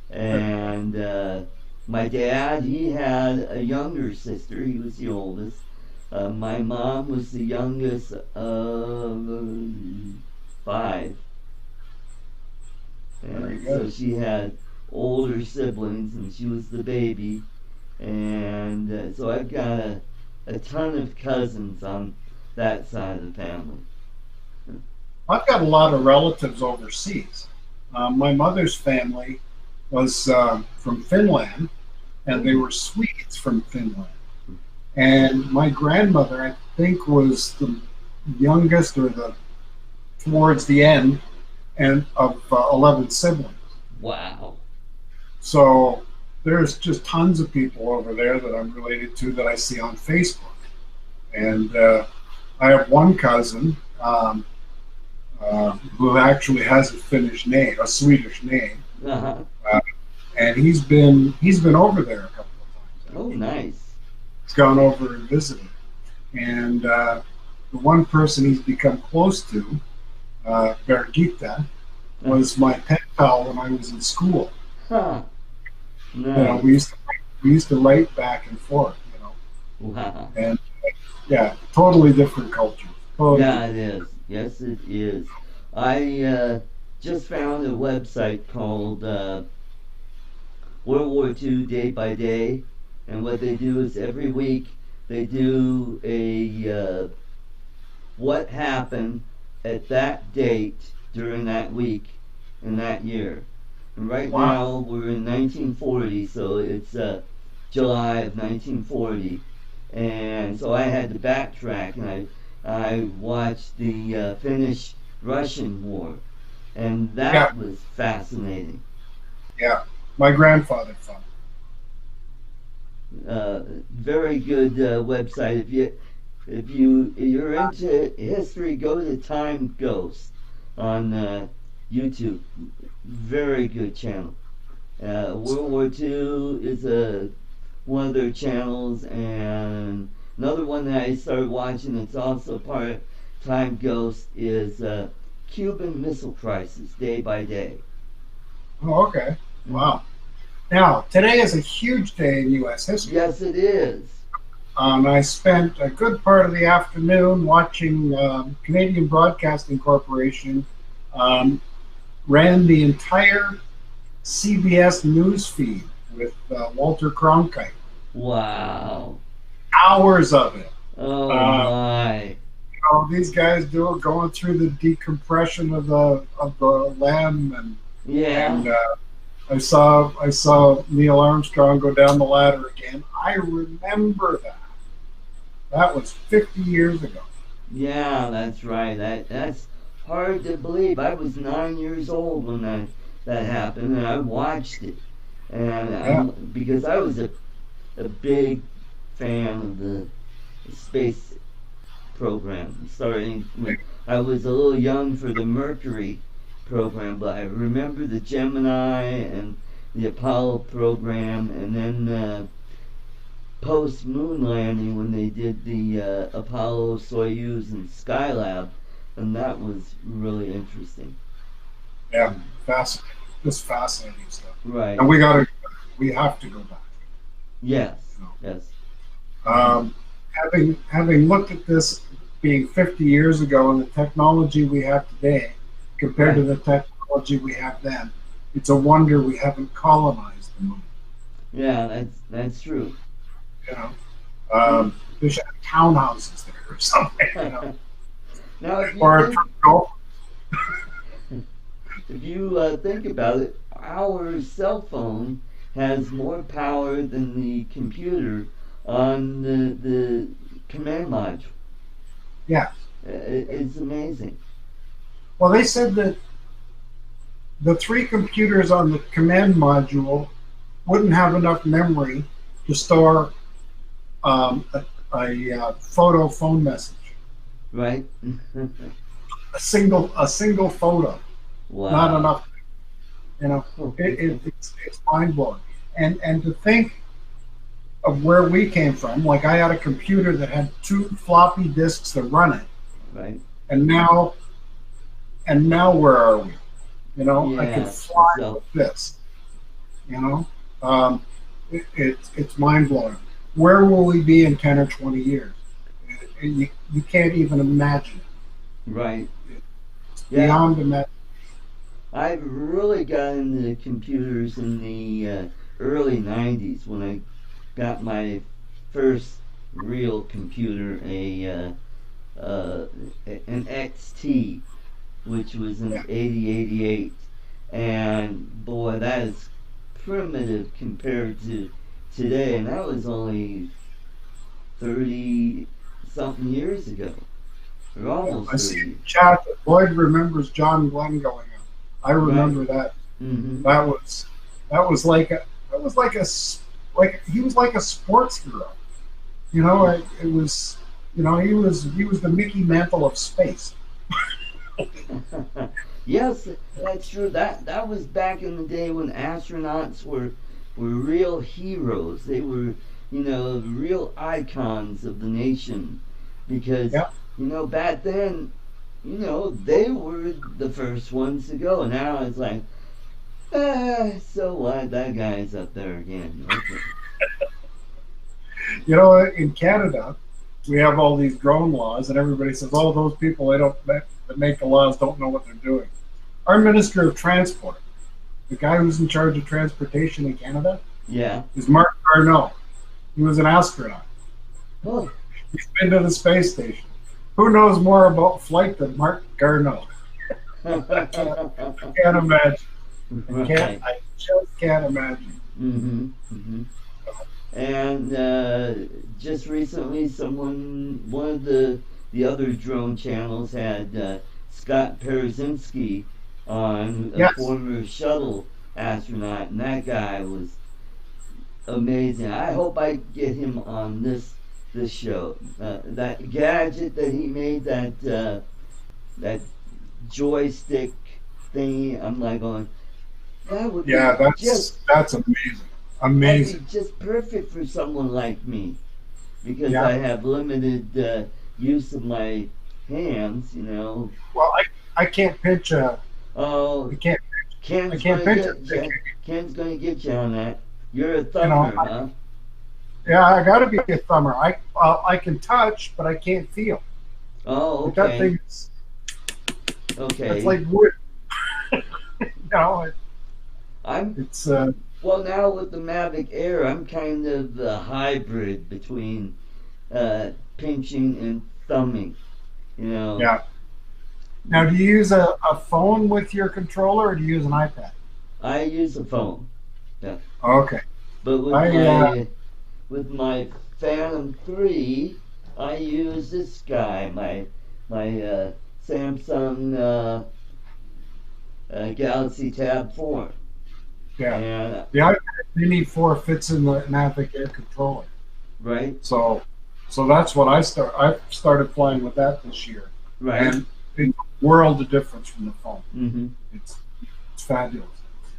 And my dad, he had a younger sister. He was the oldest. My mom was the youngest of five. Very And so good. she had older siblings, and she was the baby. And so I've got a ton of cousins on that side of the family. I've got a lot of relatives overseas. My mother's family was from Finland, and they Oh, were Swedes from Finland. And my grandmother, I think, was the youngest or the towards the end, and of 11 siblings. wow. So there's just tons of people over there that I'm related to that I see on Facebook. And I have one cousin who actually has a Finnish name, a Swedish name, Uh-huh. uh, and he's been over there a couple of times. Oh, nice. He's gone over and visited, and the one person he's become close to, Birgitta, was my pen pal when I was in school. Huh. You know, Nice. we used to write back and forth. Wow. And yeah, totally different culture. Totally Yeah, it different. is. Yes, it is. I just found a website called World War II Day by Day, and what they do is every week they do a what happened at that date during that week in that year. And right Wow. now we're in 1940, so it's July of 1940, and so I had to backtrack, and I watched the Finnish-Russian War, and Yeah, that was fascinating. yeah. My grandfather fought. Very good website. If you're into history, go to Time Ghost on YouTube. Very good channel. World War II is one of their channels, and another one that I started watching that's also part of Time Ghost is Cuban Missile Crisis Day by Day. Oh, okay. Hmm. Wow. Now, today is a huge day in U.S. history. Yes, it is. I spent a good part of the afternoon watching Canadian Broadcasting Corporation um, ran the entire CBS news feed with Walter Cronkite. Wow. Hours of it. Oh Uh, my. these guys going through the decompression of the LEM, Yeah. and I saw Neil Armstrong go down the ladder again. I remember that. That was 50 years ago. Yeah, that's right. That's hard to believe. I was 9 years old when that happened, and I watched it, and Yeah. because I was a big fan of the space program, starting when I was a little young for the Mercury program, but I remember the Gemini and the Apollo program, and then post moon landing when they did the Apollo, Soyuz, and Skylab, and that was really interesting. Yeah, fascinating. Just fascinating stuff. Right. And we have to go back. Yes. You know. Yes. Mm-hmm. Um, having looked at this being 50 years ago and the technology we have today compared to Right. the technology we have then, it's a wonder we haven't colonized the moon. Yeah, that's true. You know, See. they should have townhouses there or something. You know, Now, if you or a think triple. if you think about it, our cell phone has more power than the computer on the command module. Yeah. It's amazing. Well, they said that the three computers on the command module wouldn't have enough memory to store a photo phone message. Right? A single photo, not Wow. enough. You know, it's mind blowing. And to think of where we came from, like I had a computer that had two floppy disks to run it, Right? and now where are we? You know, I can Yeah. fly So, with this. You know, um, it's mind blowing. Where will we be in 10 or 20 years? You can't even imagine right. it. It's Yeah. beyond imagine. I really got into computers in the early 90s when I got my first real computer, uh, an XT, which was Yeah, an 8088. And boy, that is primitive compared to today. And that was only 30 something years ago, or yeah. almost I see in 30. the chat that Lloyd remembers John Glenn going up. I Right? remember that. Mm-hmm. That was that was like a that was like he was like a sports hero. You know, it was he was the Mickey Mantle of space. Yes, that's true. That was back in the day when astronauts were real heroes. They were, real icons of the nation because, Yeah, back then, they were the first ones to go. Now it's like, so what? That guy's up there again. Okay. in Canada we have all these drone laws, and everybody says, "Oh, those people that make the laws don't know what they're doing." Our Minister of Transport, the guy who's in charge of transportation in Canada, Yeah. is Mark Garneau. He was an astronaut. Oh. He's been to the space station. Who knows more about flight than Mark Garneau? I can't imagine. Right. I just can't imagine. Mm-hmm. Mm-hmm. And just recently, one of the other drone channels had Scott Perezinski on, a Yes. former shuttle astronaut, and that guy was amazing. I hope I get him on this show. That gadget that he made, that joystick thingy, I'm like going, that would Yeah, be just that's amazing. that'd be Amazing. just perfect for someone like me because I Yeah. have limited use of my hands. Well, I can't pinch a Oh, I can't I Ken's can't gonna pinch a get stick. you. Ken's gonna get you on that. You're a You know, thumber, huh? yeah, I got to be a thumber. I can touch, but I can't feel. Oh, Like that okay, thing is it's okay. like wood. No, I'm it's well now with the Mavic Air. I'm kind of a hybrid between pinching and thumbing. You know, yeah. Now, do you use a phone with your controller, or do you use an iPad? I use a phone. Yeah, Okay. but with I my Phantom 3, I use this guy, my Samsung Galaxy Tab 4. Yeah. And, The iPad Mini 4 fits in the Mavic Air controller. right? So that's what I started flying with that this year. Right. And it's a world of difference from the phone. Mm-hmm. It's fabulous.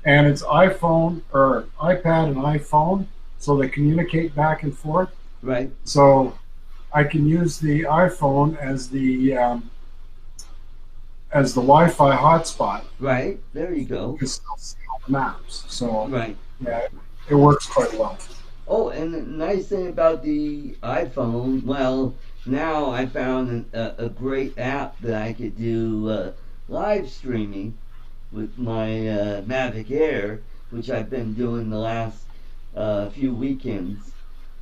And it's iPhone or iPad and iPhone, so they communicate back and forth. Right. So I can use the iPhone as the Wi-Fi hotspot. Right. There you go. To still see all the maps. So Right. yeah, it works quite well. Oh, and the nice thing about the iPhone, well, now I found a great app that I could do live streaming with my Mavic Air, which I've been doing the last few weekends.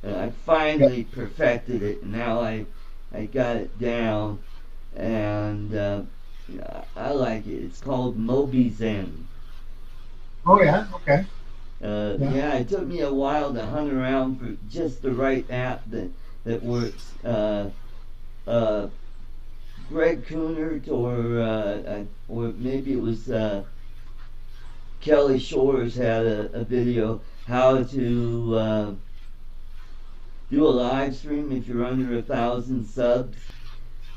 And I finally perfected it, and now I got it down, and I like it. It's called MobiZen. Oh yeah, okay. Yeah, it took me a while to hunt around for just the right app that works. Uh, Greg Coonert or maybe it was Kelly Shores had a video how to do a live stream if you're under 1,000 subs,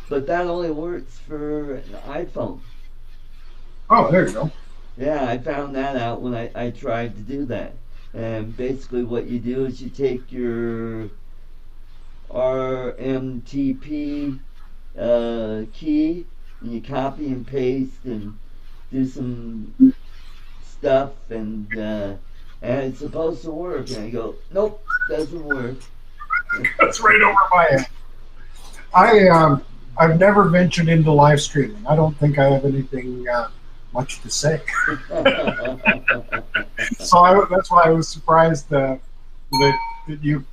but that only works for an iPhone. Oh, there you go. Yeah, I found that out when I tried to do that. And basically, what you do is you take your RMTP key and you copy and paste and do some stuff, and it's supposed to work. And I go, nope, doesn't work. That's right over my head. I've never ventured into live streaming. I don't think I have anything much to say. So that's why I was surprised that you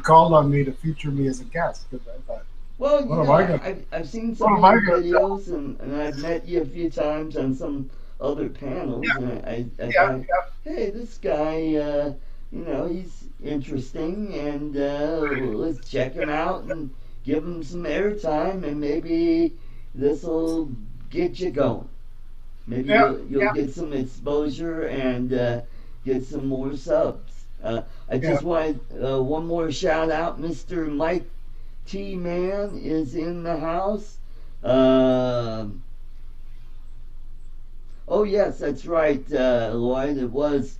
called on me to feature me as a guest, because I thought, well, you what know, am I gonna, I've seen some of your videos, and I've met you a few times on some other panels, and I thought, hey, this guy, he's interesting, and let's check him out and give him some airtime, and maybe this will get you going. Maybe you'll get some exposure and get some more subs. I just wanted one more shout out. Mr. Mike T Man is in the house. Oh yes, that's right, Lloyd. It was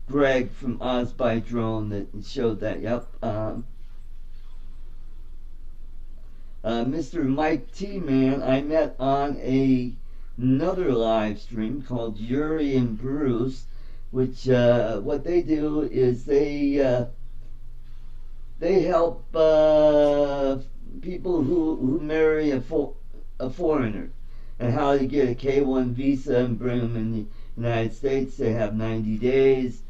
Greg from Oz by Drone that showed that. Yep. Mr. Mike T Man, I met on another live stream called Yuri and Bruce, which what they do is they help people who marry a foreigner, and how to get a K1 visa and bring them in the United States. They have 90 days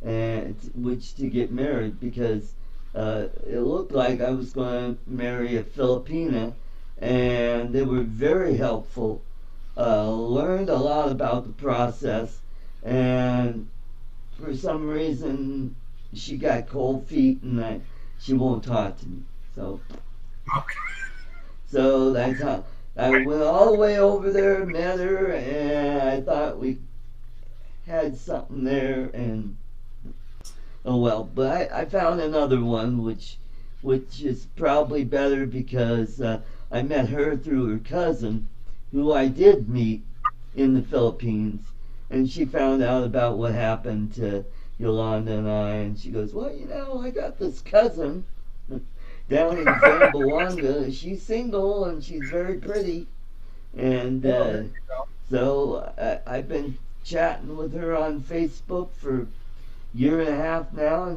and which to get married, because it looked like I was going to marry a Filipina, and they were very helpful. Learned a lot about the process, and for some reason she got cold feet, and she won't talk to me. So, so that's how I went all the way over there, met her, and I thought we had something there, and oh well. But I found another one which is probably better, because I met her through her cousin, who I did meet in the Philippines, and she found out about what happened to Yolanda and I, and she goes, well, I got this cousin down in Zamboanga. She's single and she's very pretty, and so I've been chatting with her on Facebook for a year and a half now,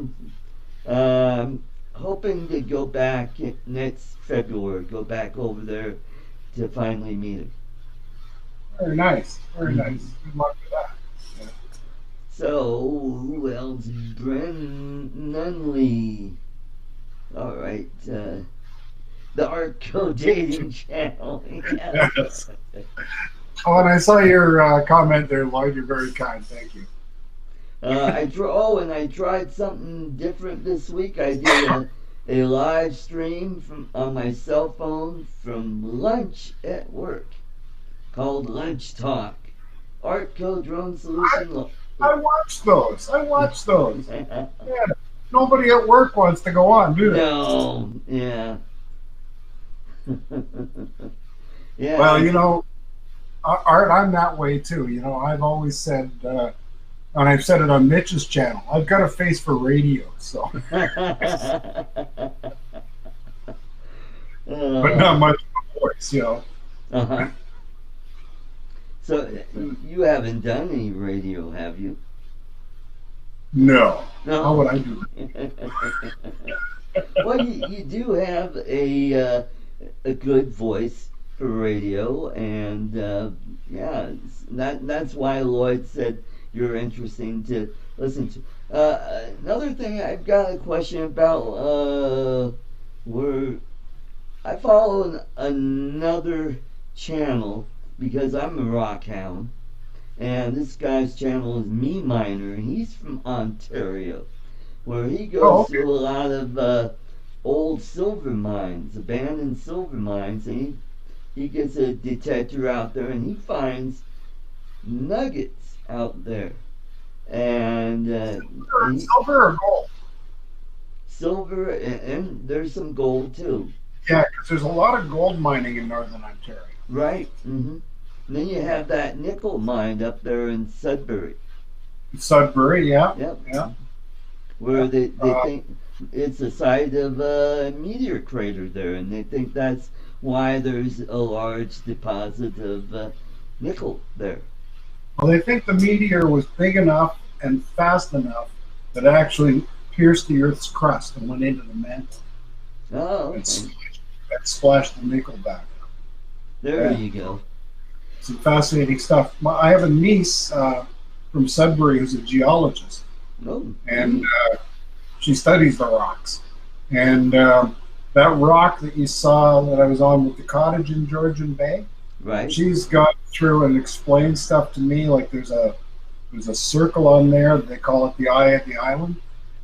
and hoping to go back next February, go back over there to finally meet her. Very nice. Very nice. Good luck with that. Yeah. So, who else? Brent Nunley. All right. The Artco Dating Channel. Yes. Oh, and I saw your comment there, Lloyd. You're very kind. Thank you. And I tried something different this week. I did a live stream on my cell phone from lunch at work. called Lunch Talk. Art Code Drone Solution. I watch those. I watch those. Yeah. Nobody at work wants to go on, do they? No, yeah. Yeah. Well, you know, Art, I'm that way too. You know, I've always said, and I've said it on Mitch's channel, I've got a face for radio, so. But not much of a voice, you know. Uh-huh. So you haven't done any radio, have you? No. No. How would I do it? Well, you do have a good voice for radio, and yeah, that's why Lloyd said you're interesting to listen to. Another thing I've got a question about. Where I follow another channel because I'm a rock hound, and this guy's channel is Me Miner, and he's from Ontario, where he goes to a lot of old silver mines, abandoned silver mines, and he gets a detector out there, and he finds nuggets out there, and silver or gold? Silver, and there's some gold too. Yeah, because there's a lot of gold mining in northern Ontario. Right. Mm-hmm. And then you have that nickel mine up there in Sudbury. Sudbury, yeah. Yep. Yeah. Where they think it's the site of a meteor crater there, and they think that's why there's a large deposit of nickel there. Well, they think the meteor was big enough and fast enough that it actually pierced the Earth's crust and went into the mantle. Oh, okay. And splashed the nickel back. There you go. Some fascinating stuff. I have a niece from Sudbury who's a geologist, and she studies the rocks. And that rock that you saw that I was on with the cottage in Georgian Bay, right? She's gone through and explained stuff to me. Like there's a circle on there. They call it the eye of the island.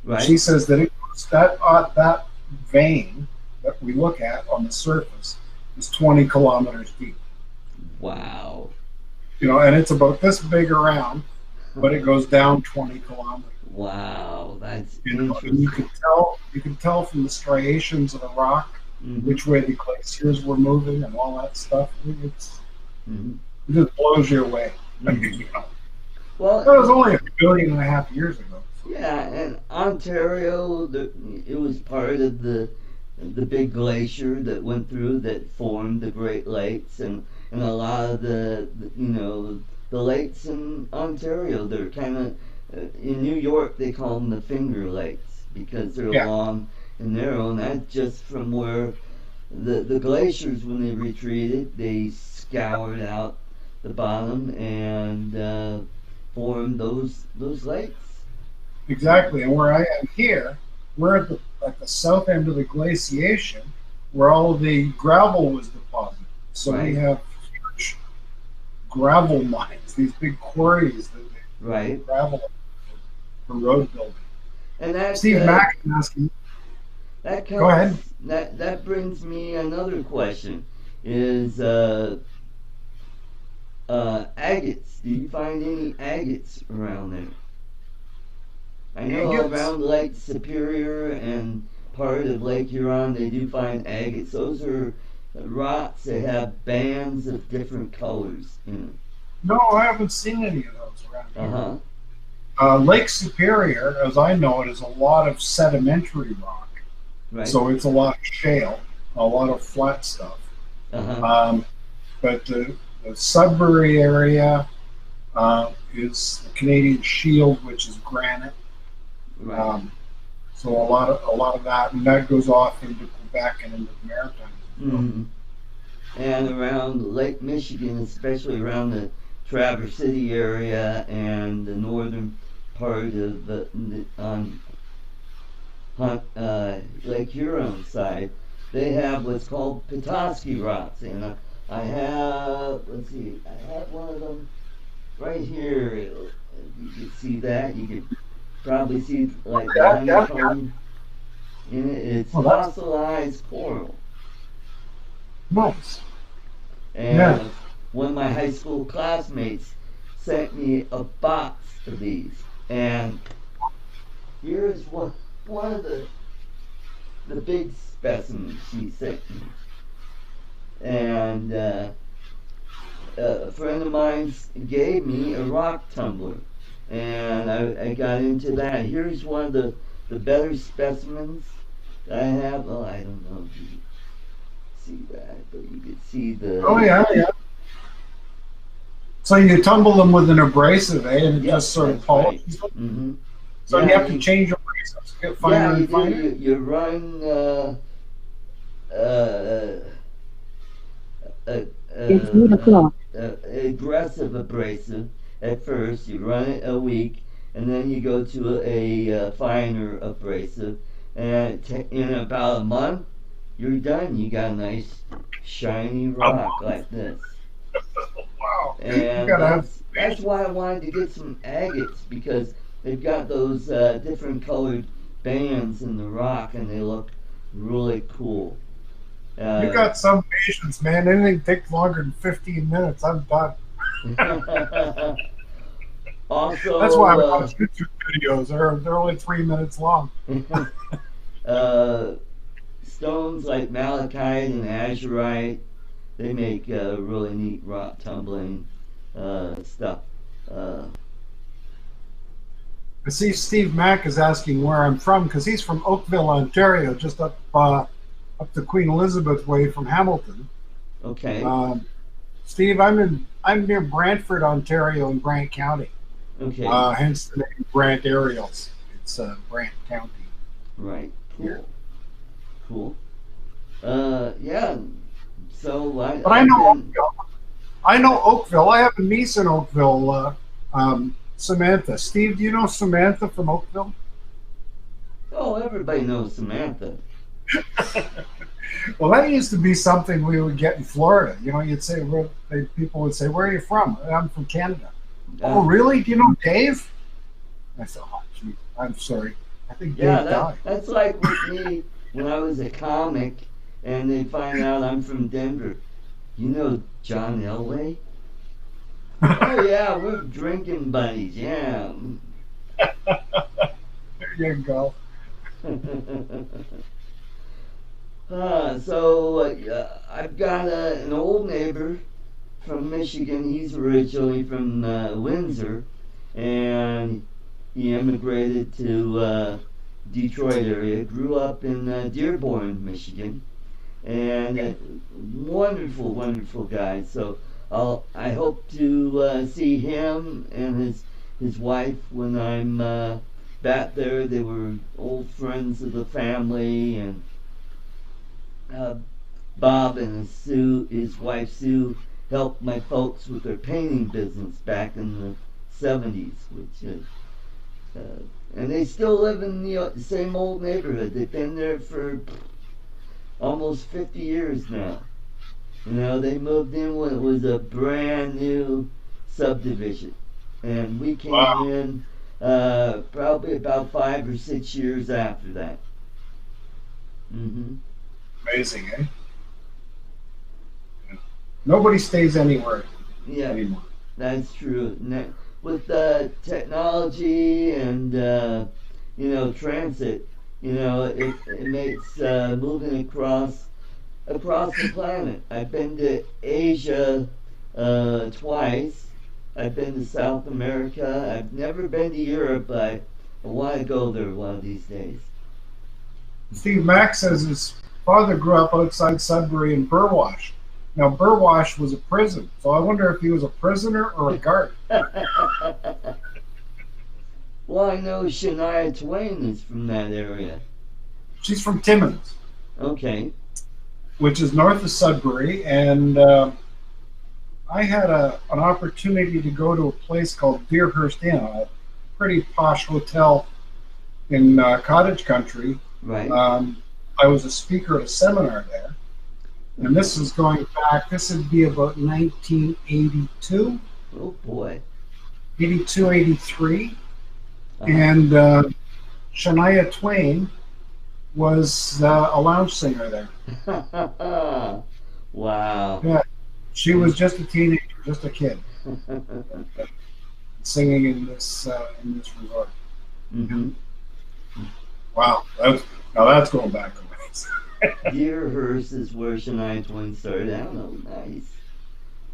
Right. She says that that vein that we look at on the surface is 20 kilometers deep. Wow. You know, and it's about this big around, but it goes down 20 kilometers. Wow, that's interesting. You can tell from the striations of the rock which way the glaciers were moving and all that stuff. It just blows you away. You know. Well, that was only 1.5 billion years ago. Yeah, and Ontario, it was part of the big glacier that went through that formed the Great Lakes, and a lot of the lakes in Ontario, they're kind of in New York they call them the Finger Lakes because they're long and narrow, and that's just from where the glaciers, when they retreated, they scoured out the bottom and formed those lakes. Exactly, and where I am here, we're at the south end of the glaciation, where all of the gravel was deposited. So we have huge gravel mines, these big quarries that they gravel for road building. And that, Steve Mack is asking. Go ahead. That brings me another question: is agates? Do you find any agates around there? I know around Lake Superior and part of Lake Huron, they do find agates. Those are rocks that have bands of different colors in them. No, I haven't seen any of those around here. Lake Superior, as I know it, is a lot of sedimentary rock. Right. So it's a lot of shale, a lot of flat stuff. But the Sudbury area is the Canadian Shield, which is granite. Right. So a lot of that, and that goes off into Quebec and into the Maritimes. And around Lake Michigan, especially around the Traverse City area and the northern part of the Lake Huron side, they have what's called Petoskey rocks, and I have one of them right here. You can see that. You can probably see like the honeycomb in it. It's fossilized coral. Nice. And one of my high school classmates sent me a box of these, and here's one of the big specimens she sent me. And a friend of mine gave me a rock tumbler, and I got into that. Here's one of the better specimens that I have. Well, I don't know if you can see that, but you can see the. Oh yeah, yeah. So you tumble them with an abrasive, eh? And it Yep, just sort of that's polishes right. them. Mm-hmm. So Yeah, you have to change abrasives, get finer yeah, you and do. finer. You run uh, a, It's 8 o'clock. aggressive abrasive at first. You run it a week, and then you go to a finer abrasive, and in about a month, you're done. You got a nice shiny rock like this. Wow, you And gotta have. that's why I wanted to get some agates, because they've got those different colored bands in the rock, and they look really cool. You Uh, got some patience, man. Anything takes longer than 15 minutes, I'm done. That's why I also, watch YouTube videos. They're only 3 minutes long. uh, stones like malachite and azurite, they make really neat rock tumbling stuff. Uh, I see Steve Mack is asking where I'm from because he's from Oakville, Ontario, just up the Queen Elizabeth Way from Hamilton. okay, Steve, I'm near Brantford, Ontario, in Brant County. okay, Hence the name Brant Aerials. It's Brant County. right, Here. cool. Yeah, so But I know Oakville. I know Oakville. I have a niece in Oakville, Samantha. Steve, do you know Samantha from Oakville? oh, everybody knows Samantha. Well, that used to be something we would get in Florida. You know, you'd say, people would say, "Where are you from?" I'm from Canada. Oh, really? Do you know Dave? I said, "Oh, gee, I'm sorry. I think Yeah, Dave died." that's like with me when I was a comic and they find out I'm from Denver. You know John Elway? Oh, yeah, we're drinking buddies, yeah. There you go. I've got an old neighbor from Michigan. He's originally from Windsor, and he immigrated to Detroit area. Grew up in Dearborn, Michigan, and wonderful, wonderful guy. So I hope to see him and his wife when I'm back there. They were old friends of the family, and uh, Bob and his wife Sue helped my folks with their painting business back in the 70s, which is, and they still live in the same old neighborhood. They've been there for almost 50 years now. You know, they moved in when it was a brand new subdivision, and we came in probably about 5 or 6 years after that. Mm-hmm. Amazing, eh? Yeah. Nobody stays anywhere anymore. That's true. With technology and transit, it makes moving across the planet. I've been to Asia twice. I've been to South America. I've never been to Europe, but I want to go there one of these days. Steve Mack says his father grew up outside Sudbury in Burwash. Now, Burwash was a prison, so I wonder if he was a prisoner or a guard. Well, I know Shania Twain is from that area. She's from Timmins. Okay. Which is north of Sudbury, and I had an opportunity to go to a place called Deerhurst Inn, a pretty posh hotel in cottage country. Right. I was a speaker at a seminar there, and this is going back, this would be about 1982. Oh, boy. 82, 83. And Shania Twain was a lounge singer there. Wow. Yeah. She was just a teenager, just a kid, singing in this resort. Mm-hmm. Wow, that's going back a ways. Deerhurst is where Shania Twain started out. Oh, nice.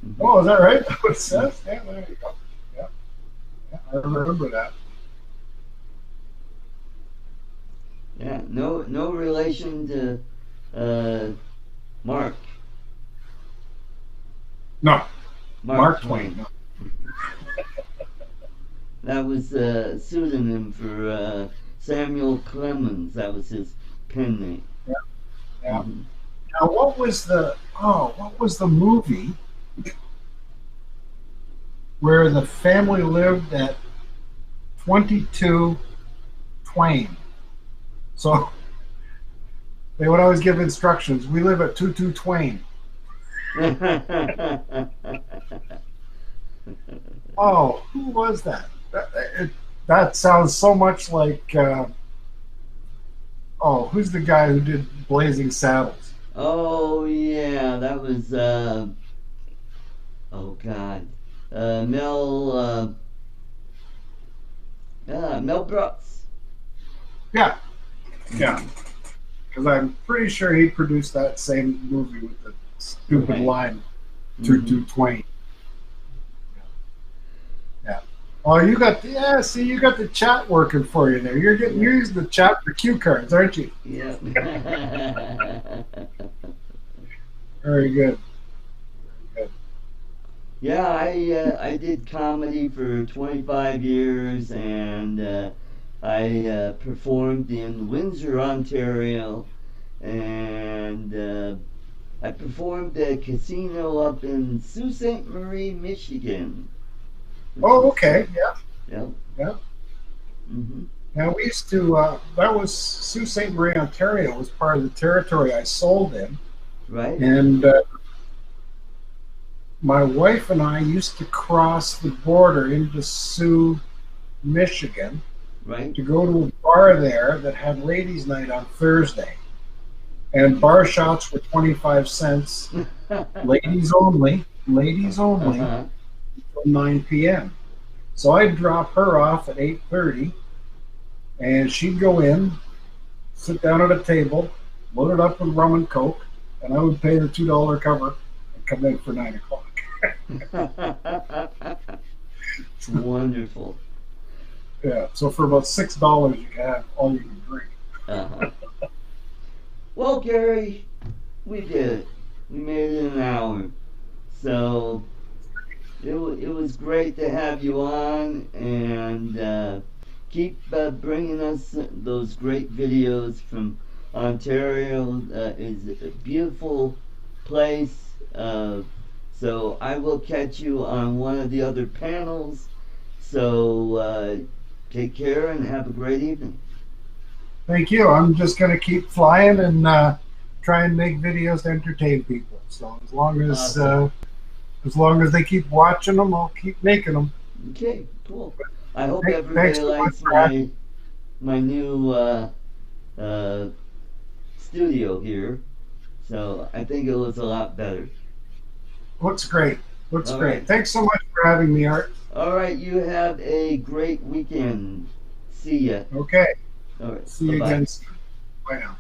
Mm-hmm. Oh, is that right? That's what it says? Yeah, there you go. Yeah, yeah, I remember that. Yeah, no relation to Mark. No, Mark Twain. Twain. No. That was a pseudonym for Samuel Clemens. That was his pen name. Yeah, yeah. Mm-hmm. Now, what was the movie where the family lived at 22 Twain? So they would always give instructions. We live at 22 Twain. Oh, who was that? That sounds so much like. Who's the guy who did Blazing Saddles? Oh yeah, that was oh god, Mel Brooks. Yeah, yeah. Because I'm pretty sure he produced that same movie with the stupid Right. line, 22 Twain. Yeah. Oh, you got you got the chat working for you there. You're using the chat for cue cards, aren't you? Yeah. Very good. Yeah, I did comedy for 25 years, and I performed in Windsor, Ontario, and I performed at a casino up in Sault Ste. Marie, Michigan. Oh, okay. Yeah. Yeah. Yeah. Mm-hmm. Now we used to. That was Sault Ste. Marie, Ontario. Was part of the territory I sold in, Right. and my wife and I used to cross the border into Sioux, Michigan, Right. to go to a bar there that had ladies' night on Thursday, and bar shots were 25 cents, ladies only, Uh-huh. until 9 p.m. So I'd drop her off at 8:30, and she'd go in, sit down at a table, load it up with rum and coke, and I would pay the $2 cover and come in for 9 o'clock. Wonderful. Yeah, so for about $6, you can have all you can drink. Uh-huh. Well, Gary, we did it. We made it an hour. So it was great to have you on, and keep bringing us those great videos from Ontario. Is a beautiful place. So I will catch you on one of the other panels. So take care and have a great evening. Thank you. I'm just going to keep flying and try and make videos to entertain people. So Awesome. as long as they keep watching them, I'll keep making them. Okay, cool. I hope Thanks everybody so much likes for having. my new uh, studio here. So I think it looks a lot better. Looks great. Looks All great. right. Thanks so much for having me, Art. All right, you have a great weekend. See ya. Okay. All right, See bye you bye. again soon. Bye now.